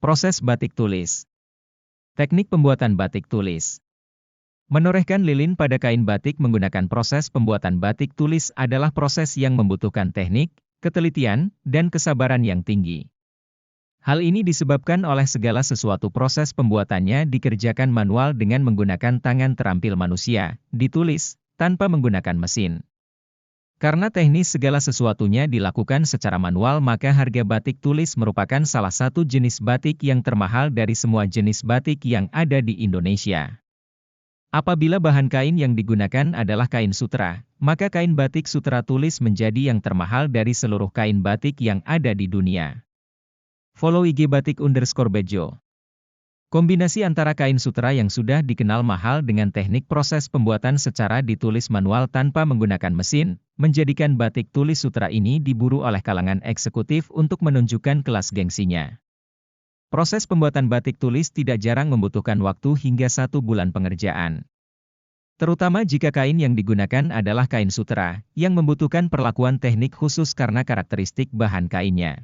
Proses batik tulis. Teknik pembuatan batik tulis. Menorehkan lilin pada kain batik menggunakan proses pembuatan batik tulis adalah proses yang membutuhkan teknik, ketelitian, dan kesabaran yang tinggi. Hal ini disebabkan oleh segala sesuatu proses pembuatannya dikerjakan manual dengan menggunakan tangan terampil manusia, ditulis, tanpa menggunakan mesin. Karena teknis segala sesuatunya dilakukan secara manual, maka harga batik tulis merupakan salah satu jenis batik yang termahal dari semua jenis batik yang ada di Indonesia. Apabila bahan kain yang digunakan adalah kain sutra, maka kain batik sutra tulis menjadi yang termahal dari seluruh kain batik yang ada di dunia. Follow IG batik_bejo. Kombinasi antara kain sutra yang sudah dikenal mahal dengan teknik proses pembuatan secara ditulis manual tanpa menggunakan mesin, menjadikan batik tulis sutra ini diburu oleh kalangan eksekutif untuk menunjukkan kelas gengsinya. Proses pembuatan batik tulis tidak jarang membutuhkan waktu hingga 1 bulan pengerjaan. Terutama jika kain yang digunakan adalah kain sutra, yang membutuhkan perlakuan teknik khusus karena karakteristik bahan kainnya.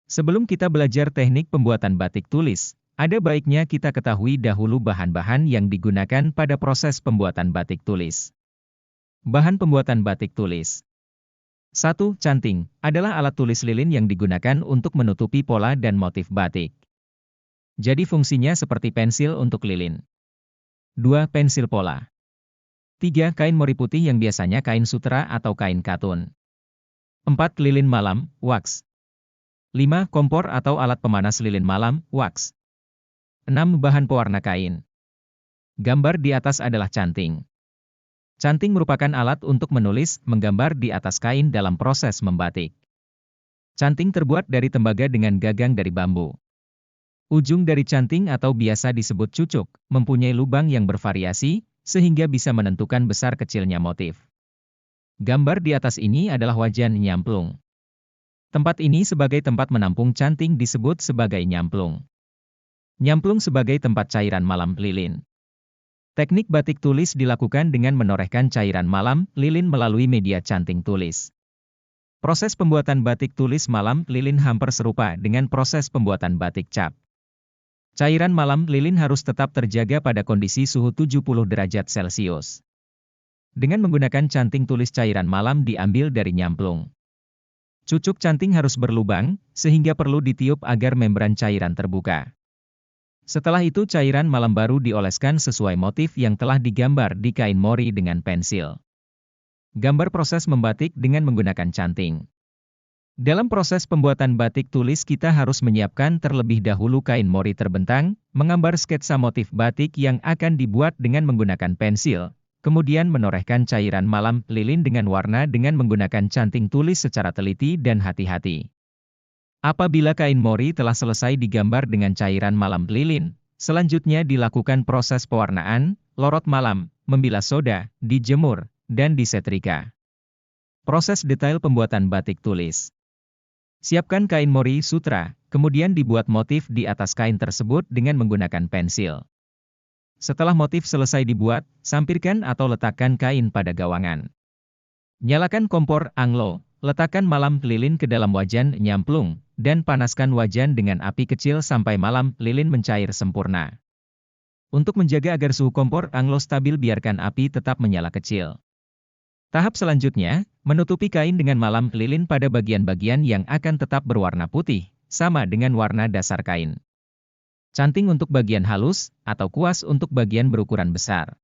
Sebelum kita belajar teknik pembuatan batik tulis, ada baiknya kita ketahui dahulu bahan-bahan yang digunakan pada proses pembuatan batik tulis. Bahan pembuatan batik tulis. 1. Canting, adalah alat tulis lilin yang digunakan untuk menutupi pola dan motif batik. Jadi fungsinya seperti pensil untuk lilin. 2. Pensil pola. 3. Kain mori putih yang biasanya kain sutra atau kain katun. 4. Lilin malam, wax. 5. Kompor atau alat pemanas lilin malam, wax. 6. Bahan pewarna kain. Gambar di atas adalah canting. Canting merupakan alat untuk menulis, menggambar di atas kain dalam proses membatik. Canting terbuat dari tembaga dengan gagang dari bambu. Ujung dari canting atau biasa disebut cucuk, mempunyai lubang yang bervariasi, sehingga bisa menentukan besar kecilnya motif. Gambar di atas ini adalah wajan nyamplung. Tempat ini sebagai tempat menampung canting disebut sebagai nyamplung. Nyamplung sebagai tempat cairan malam lilin. Teknik batik tulis dilakukan dengan menorehkan cairan malam lilin melalui media canting tulis. Proses pembuatan batik tulis malam lilin hampir serupa dengan proses pembuatan batik cap. Cairan malam lilin harus tetap terjaga pada kondisi suhu 70 derajat Celcius. Dengan menggunakan canting tulis, cairan malam diambil dari nyamplung. Cucuk canting harus berlubang, sehingga perlu ditiup agar membran cairan terbuka. Setelah itu cairan malam baru dioleskan sesuai motif yang telah digambar di kain mori dengan pensil. Gambar proses membatik dengan menggunakan canting. Dalam proses pembuatan batik tulis kita harus menyiapkan terlebih dahulu kain mori terbentang, menggambar sketsa motif batik yang akan dibuat dengan menggunakan pensil, kemudian menorehkan cairan malam lilin dengan warna dengan menggunakan canting tulis secara teliti dan hati-hati. Apabila kain mori telah selesai digambar dengan cairan malam lilin, selanjutnya dilakukan proses pewarnaan, lorot malam, membilas soda, dijemur, dan disetrika. Proses detail pembuatan batik tulis. Siapkan kain mori sutra, kemudian dibuat motif di atas kain tersebut dengan menggunakan pensil. Setelah motif selesai dibuat, sampirkan atau letakkan kain pada gawangan. Nyalakan kompor anglo, letakkan malam lilin ke dalam wajan nyamplung, dan panaskan wajan dengan api kecil sampai malam lilin mencair sempurna. Untuk menjaga agar suhu kompor anglo stabil, biarkan api tetap menyala kecil. Tahap selanjutnya, menutupi kain dengan malam lilin pada bagian-bagian yang akan tetap berwarna putih, sama dengan warna dasar kain. Canting untuk bagian halus, atau kuas untuk bagian berukuran besar.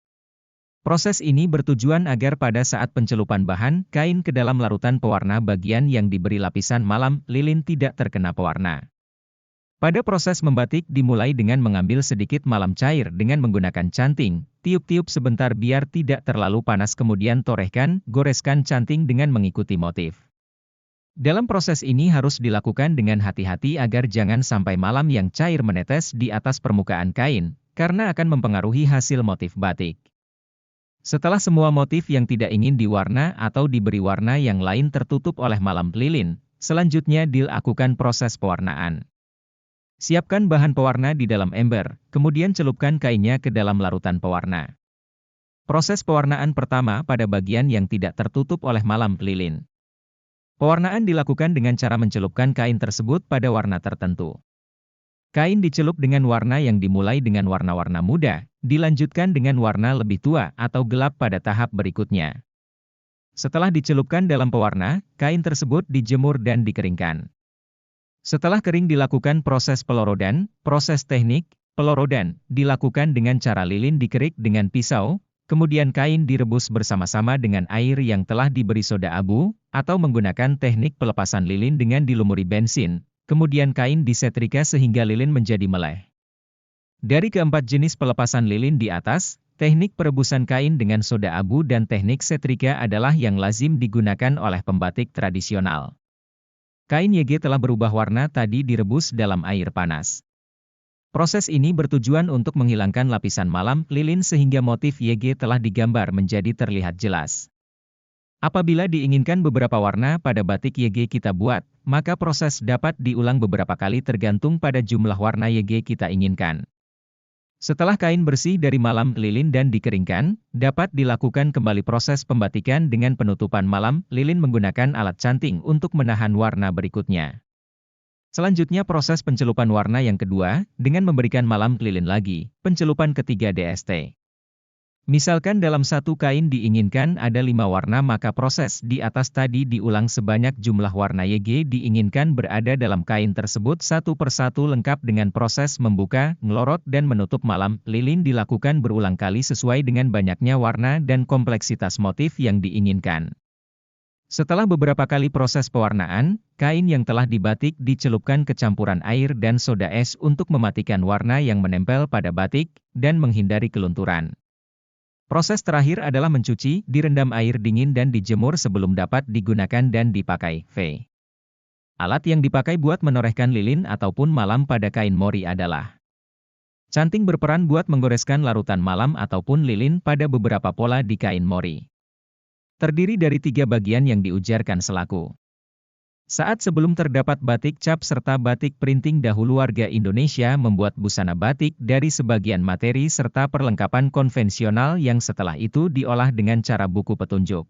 Proses ini bertujuan agar pada saat pencelupan bahan kain ke dalam larutan pewarna, bagian yang diberi lapisan malam lilin tidak terkena pewarna. Pada proses membatik dimulai dengan mengambil sedikit malam cair dengan menggunakan canting, tiup-tiup sebentar biar tidak terlalu panas, kemudian torehkan, goreskan canting dengan mengikuti motif. Dalam proses ini harus dilakukan dengan hati-hati agar jangan sampai malam yang cair menetes di atas permukaan kain, karena akan mempengaruhi hasil motif batik. Setelah semua motif yang tidak ingin diwarna atau diberi warna yang lain tertutup oleh malam lilin, selanjutnya dilakukan proses pewarnaan. Siapkan bahan pewarna di dalam ember, kemudian celupkan kainnya ke dalam larutan pewarna. Proses pewarnaan pertama pada bagian yang tidak tertutup oleh malam lilin. Pewarnaan dilakukan dengan cara mencelupkan kain tersebut pada warna tertentu. Kain dicelup dengan warna yang dimulai dengan warna-warna muda, dilanjutkan dengan warna lebih tua atau gelap pada tahap berikutnya. Setelah dicelupkan dalam pewarna, kain tersebut dijemur dan dikeringkan. Setelah kering dilakukan proses pelorodan. Proses teknik pelorodan dilakukan dengan cara lilin dikerik dengan pisau, kemudian kain direbus bersama-sama dengan air yang telah diberi soda abu, atau menggunakan teknik pelepasan lilin dengan dilumuri bensin, kemudian kain disetrika sehingga lilin menjadi meleleh. Dari keempat jenis pelepasan lilin di atas, teknik perebusan kain dengan soda abu dan teknik setrika adalah yang lazim digunakan oleh pembatik tradisional. Kain YG telah berubah warna tadi direbus dalam air panas. Proses ini bertujuan untuk menghilangkan lapisan malam lilin sehingga motif YG telah digambar menjadi terlihat jelas. Apabila diinginkan beberapa warna pada batik YG kita buat, maka proses dapat diulang beberapa kali tergantung pada jumlah warna YG kita inginkan. Setelah kain bersih dari malam lilin dan dikeringkan, dapat dilakukan kembali proses pembatikan dengan penutupan malam lilin menggunakan alat canting untuk menahan warna berikutnya. Selanjutnya proses pencelupan warna yang kedua, dengan memberikan malam lilin lagi, pencelupan ketiga DST. Misalkan dalam satu kain diinginkan ada 5 warna maka proses di atas tadi diulang sebanyak jumlah warna YG diinginkan berada dalam kain tersebut satu persatu lengkap dengan proses membuka, ngelorot dan menutup malam lilin dilakukan berulang kali sesuai dengan banyaknya warna dan kompleksitas motif yang diinginkan. Setelah beberapa kali proses pewarnaan, kain yang telah dibatik dicelupkan ke campuran air dan soda es untuk mematikan warna yang menempel pada batik dan menghindari kelunturan. Proses terakhir adalah mencuci, direndam air dingin dan dijemur sebelum dapat digunakan dan dipakai. Alat yang dipakai buat menorehkan lilin ataupun malam pada kain mori adalah canting berperan buat menggoreskan larutan malam ataupun lilin pada beberapa pola di kain mori. Terdiri dari 3 bagian yang diujarkan selaku saat sebelum terdapat batik cap serta batik printing dahulu warga Indonesia membuat busana batik dari sebagian materi serta perlengkapan konvensional yang setelah itu diolah dengan cara buku petunjuk.